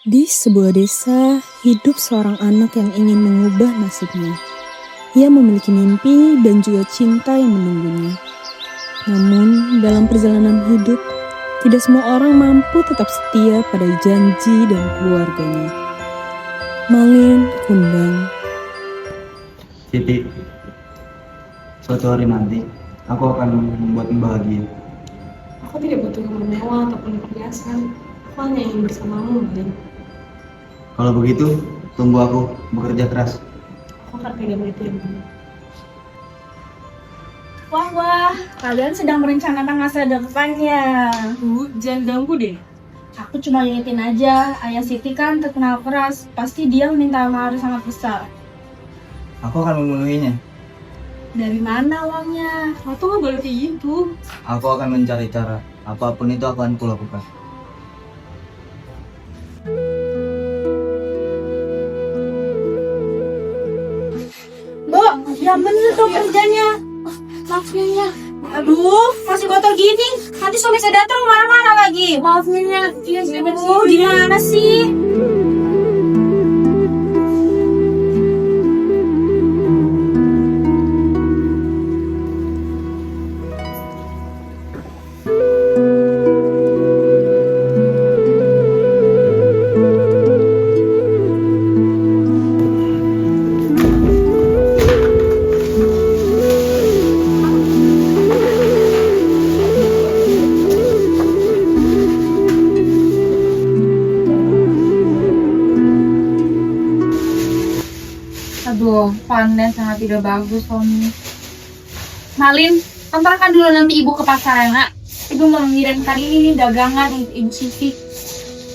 Di sebuah desa, hidup seorang anak yang ingin mengubah nasibnya. Ia memiliki mimpi dan juga cinta yang menunggunya. Namun, dalam perjalanan hidup, tidak semua orang mampu tetap setia pada janji dan keluarganya. Malin Kundang. Siti, suatu hari nanti, aku akan membuatmu bahagia. Aku tidak butuh rumah mewah ataupun perhiasan. Aku hanya ingin bersamamu, Malin. Kalau begitu, tunggu aku bekerja keras. Aku akan tidak berhenti. Wah, kalian sedang merencanakan masa depan ya? Jangan ganggu deh. Aku cuma ingetin aja, Ayah Siti kan terkenal keras. Pasti dia minta mahar sangat besar. Aku akan memenuhinya. Dari mana uangnya? Aku nggak boleh kayak gitu. Aku akan mencari cara. Apapun itu akan kulakukan. Mbak, ya bener dong kerjanya. Maafin ya. Aduh, masih kotor gini. Nanti suami saya datang marah-marah lagi. Maafin ya. Iya sih. Gimana sih? Aduh, panen sangat tidak bagus, Tommy. Malin, antarkan dulu nanti ibu ke pasar ya, nak. Ibu mau mengirimkan ini dagangan untuk ibu Siti.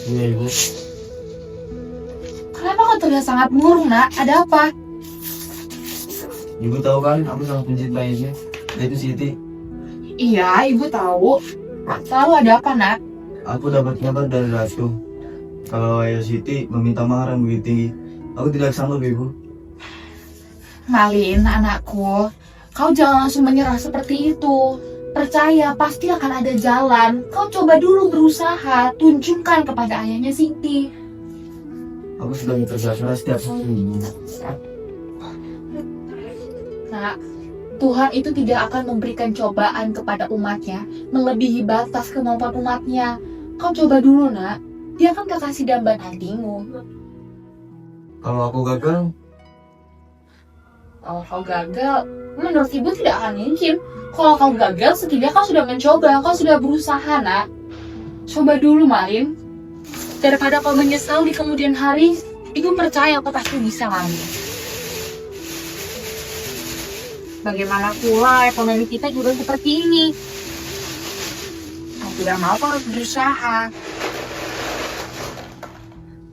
Iya, Ibu. Kenapa kau terlihat sangat murung, nak? Ada apa? Ibu tahu kan, aku sangat mencintainya. Yaitu Siti. Iya, ibu tahu. Tahu ada apa, nak? Aku dapat kabar dari Ratu. Kalau Ayah Siti meminta mahar yang begitu tinggi, aku tidak sanggup, Ibu. Malin, anakku, kau jangan langsung menyerah seperti itu. Percaya, pasti akan ada jalan. Kau coba dulu berusaha, tunjukkan kepada ayahnya Siti. Aku sudah bekerja keras setiap hari, Ibu. Nak, Tuhan itu tidak akan memberikan cobaan kepada umatnya melebihi batas kemampuan umatnya. Kau coba dulu, nak. Dia akan gak kasih dambaan hatimu. Kalau aku gagal, Kalau kau gagal, menurut ibu tidak akan mungkin. Kalau kau gagal, setidaknya kau sudah mencoba, kau sudah berusaha, nak. Coba dulu, Malin. Daripada kau menyesal di kemudian hari, ibu percaya kau pasti bisa, Malin. Bagaimana pula ekonomi kita juga seperti ini. Kau tidak mau, kau harus berusaha.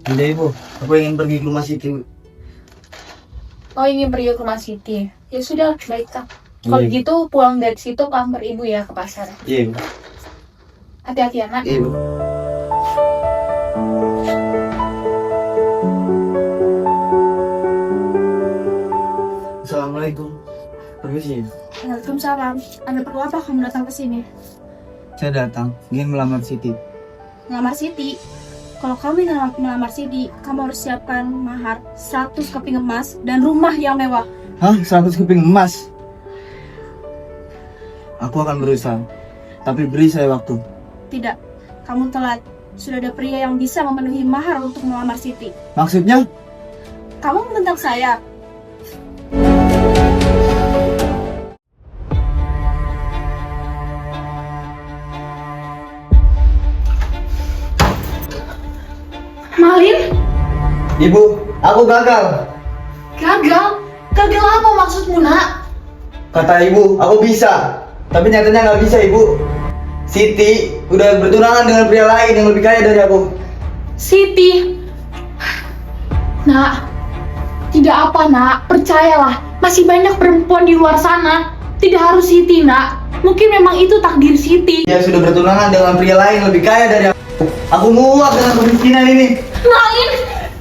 tidak, Ibu. Aku ingin pergi ke rumah Siti. Kau ingin pergi ke rumah Siti? Ya sudah, baiklah. Kalau Iya. gitu, pulang dari situ kau antar ibu ya ke pasar. Iya, Ibu. Hati-hati ya, nak. Iya, Ibu. Assalamualaikum. Permisi. Waalaikumsalam. Ada perlu apa kamu datang ke sini? Saya datang ingin melamar Siti. Melamar Siti. Kalau kamu ingin melamar Siti, kamu harus siapkan mahar 100 keping emas dan rumah yang mewah. Hah? 100 keping emas? Aku akan berusaha. Tapi beri saya waktu. Tidak, kamu telat. Sudah ada pria yang bisa memenuhi mahar untuk melamar Siti. Maksudnya? Kamu menentang saya. Malin? Ibu, aku gagal. Gagal? Gagal apa maksudmu, nak? Kata ibu, aku bisa. Tapi nyatanya nggak bisa, Ibu. Siti udah bertunangan dengan pria lain yang lebih kaya dari aku. Siti. Nak, tidak apa, nak. Percayalah, masih banyak perempuan di luar sana. Tidak harus Siti, nak. Mungkin memang itu takdir Siti. Dia sudah bertunangan dengan pria lain yang lebih kaya dari aku. Aku muak dengan kemiskinan ini. Malin,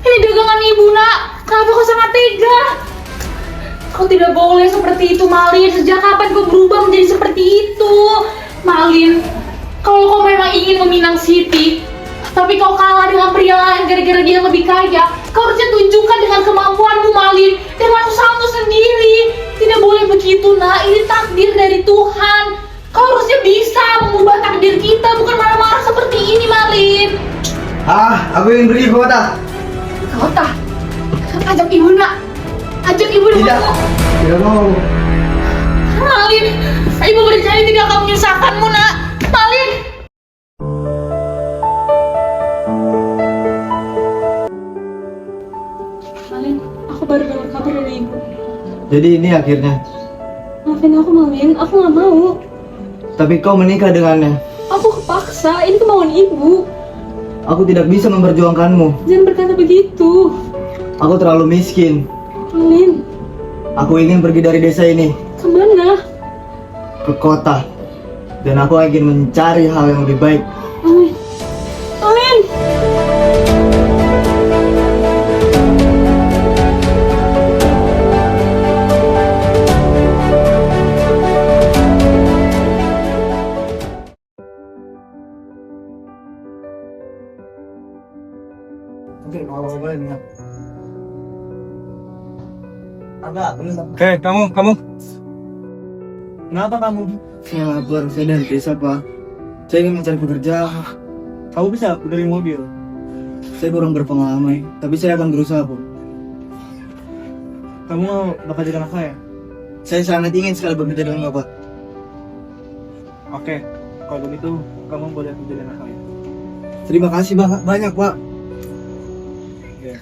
ini dagangan ibu, nak. Kenapa kau sangat tega? Kau tidak boleh seperti itu, Malin. Sejak kapan kau berubah menjadi seperti itu? Malin, kalau kau memang ingin meminang Siti, tapi kau kalah dengan pria lain gara-gara dia saja. Kau harusnya tunjukkan dengan kemampuanmu, Malin, dengan usahamu sendiri. Tidak boleh begitu, nak. Ini takdir dari Tuhan. Kau harusnya bisa mengubah takdir kita, bukan marah-marah seperti ini, Malin. Aku ingin pergi ke kota. Kota, ajak ibu, nak. Ajak ibu Tidak. denganmu. Tidak mau. Malin, ibu berjanji tidak akan menyusahkanmu, nak. Malin. Malin, aku baru dapat kabar dari ibu. Jadi ini akhirnya. Maafin aku Malin, aku nggak mau. Tapi kau menikah dengannya. Aku kepaksa, ini kemauan ibu. Aku tidak bisa memperjuangkanmu. Jangan berkata begitu. Aku terlalu miskin. Malin, Aku ingin pergi dari desa ini kemana? ke kota. Dan aku ingin mencari hal yang lebih baik. Malin, Malin. Kamu. Kenapa kamu? Saya lapar, saya dari desa, Pak. Saya ingin mencari pekerjaan. Kamu bisa dari mobil. Saya kurang berpengalaman, tapi saya akan berusaha, Bu. Kamu mau bakal jadi anak saya? Saya sangat ingin sekali bekerja dengan Bapak. Oke, kalau begitu kamu boleh menjadi anak saya. Terima kasih banyak, Pak. Ya.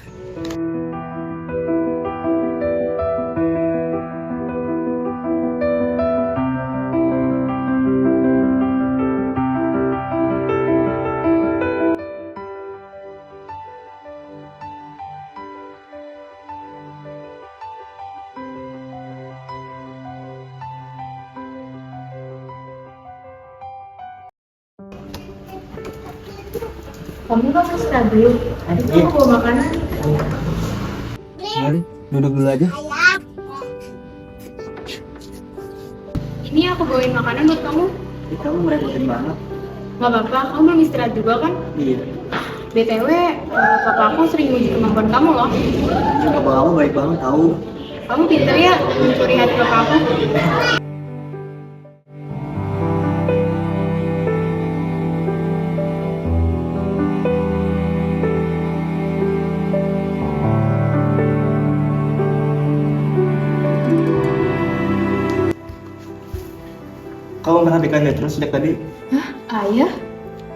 Kamu kan istirahat dulu. Nanti kamu bawa makanan. Mari, duduk dulu aja. Ini aku bawain makanan buat kamu. Kamu merepotin banget. Gak apa-apa, kamu belum istirahat juga kan? Iya. BTW, papa aku sering nguji kemampuan kamu loh. Bapak kamu baik banget, tahu. Kamu pinter ya mencuri hati papa aku. Kamu perhatikan dia terus sejak tadi. Hah? Ayah?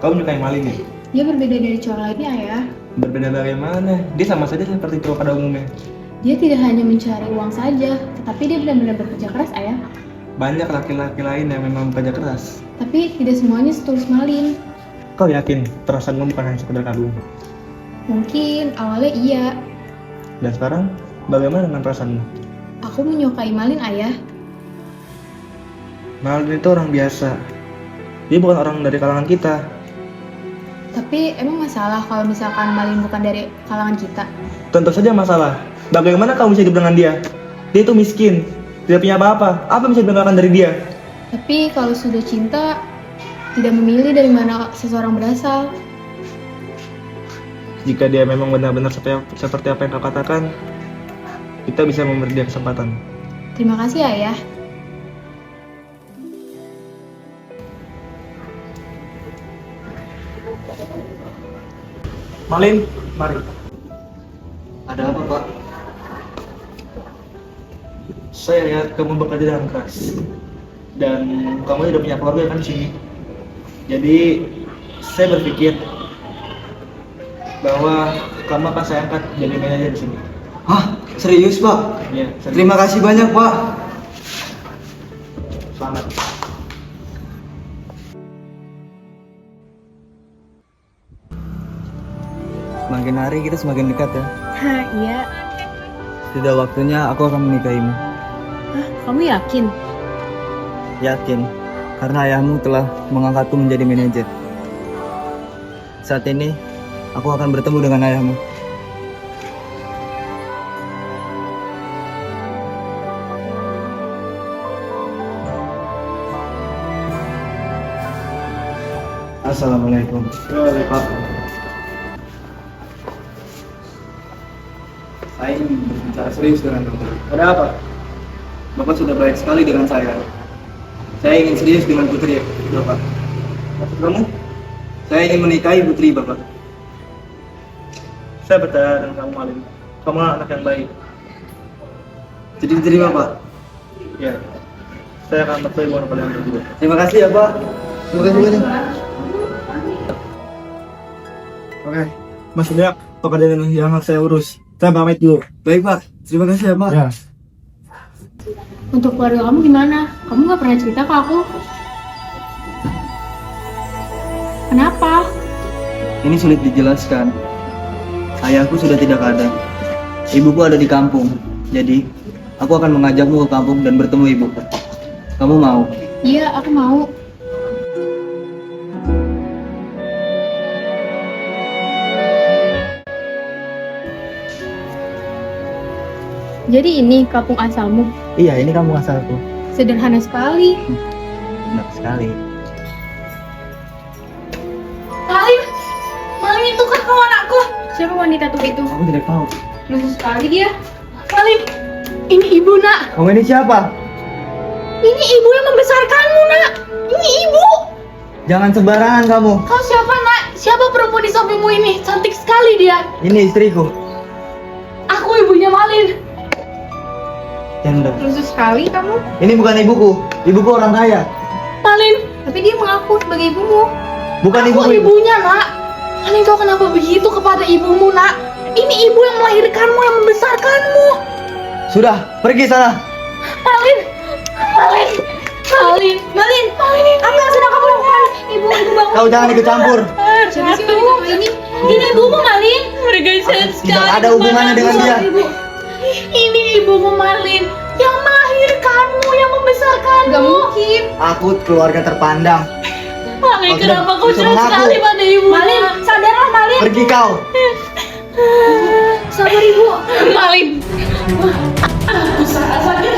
Kamu menyukai Malin ya? Dia berbeda dari cowok lainnya, Ayah. Berbeda bagaimana? Dia sama saja seperti cowok pada umumnya. Dia tidak hanya mencari uang saja, tetapi dia benar-benar bekerja keras, Ayah. Banyak laki-laki lain yang memang bekerja keras. Tapi tidak semuanya setulus Malin. Kau yakin perasaanmu bukan hanya sekedar kagum? Mungkin awalnya iya. Dan sekarang, bagaimana dengan perasaanmu? Aku menyukai Malin, Ayah. Malin itu orang biasa. Dia bukan orang dari kalangan kita. Tapi emang masalah kalau misalkan Malin bukan dari kalangan kita? Tentu saja masalah. Bagaimana kamu bisa hidup dengan dia? Dia itu miskin, tidak punya apa-apa. Apa yang bisa dibanggakan dari dia? Tapi kalau sudah cinta, tidak memilih dari mana seseorang berasal. Jika dia memang benar-benar seperti apa yang kau katakan, kita bisa memberi dia kesempatan. Terima kasih, Ayah. Malin, mari. Ada apa, Pak? Saya lihat kamu bekerja dengan keras. Dan kamu tidak punya keluarga kan di sini. Jadi, saya berpikir bahwa kamu akan saya angkat jadi manajer di sini. Hah? Serius, Pak? Ya, Terima kasih banyak, Pak. Selamat. Semakin hari kita semakin dekat ya. Hah, iya. Sudah waktunya aku akan menikahimu. Hah, kamu yakin? Yakin, karena ayahmu telah mengangkatku menjadi manajer. Saat ini, aku akan bertemu dengan ayahmu. Assalamualaikum. Waalaikumsalam. Saya ingin berbicara serius dengan kamu. Ada apa? Bapak sudah baik sekali dengan saya. Saya ingin serius dengan putri Bapak. Maksud kamu? Saya ingin menikahi putri Bapak. Saya percaya dengan kamu, Malin. Kamu anak yang baik. Jadi diterima Pak. Ya, saya akan bertemu dengan kalian berdua. Terima kasih ya Pak. Terima kasih banyak. Oke, Mas Deak, pekerjaan yang harus saya urus. Saya pamit dulu. Baik Pak. Terima kasih ya Pak. Ya. Untuk keluarga kamu gimana? Kamu nggak pernah cerita ke aku. Kenapa? Ini sulit dijelaskan. Ayahku sudah tidak ada. Ibuku ada di kampung. Jadi, aku akan mengajakmu ke kampung dan bertemu ibuku. Kamu mau? Iya, aku mau. Jadi ini kampung asalmu. Iya, ini kampung asalku. Sederhana sekali. Enak sekali. Malin, Malin itu kan kawan aku. Siapa wanita tua itu? Aku tidak tahu. Lucu sekali dia. Malin, ini ibu nak. Kamu ini siapa? Ini ibu yang membesarkanmu nak. Ini ibu. Jangan sembarangan kamu. Kau siapa nak? Siapa perempuan di sampingmu ini? Cantik sekali dia. Ini istriku. Aku ibunya Malin. Janda. Lucu sekali kamu. Ini bukan ibuku. Ibuku orang kaya. Malin, Tapi dia mengaku sebagai ibumu. Bukan aku ibuku. ibunya nak. Malin, kau kenapa begitu kepada ibumu nak? Ini ibu yang melahirkanmu, yang membesarkanmu. Sudah, pergi sana. Malin, Malin, Malin, Malin, Malin. Apa yang sedang kamu lakukan? Ibu bangun. Kau jangan ikut campur. Siapa sih wanita tua ini? Ini ibumu Malin. Mereka Tidak ada hubungannya dengan dia. Ini ibumu Malin yang melahirkanmu, yang membesarkanmu. Gak mungkin. Aku keluarga terpandang. Malin, Kau kenapa tidak kau bisa jahat mengaku. sekali pada ibu? Malin, sadarlah Malin. Pergi kau. Sabar ibu. Malin. Aku sangat sakit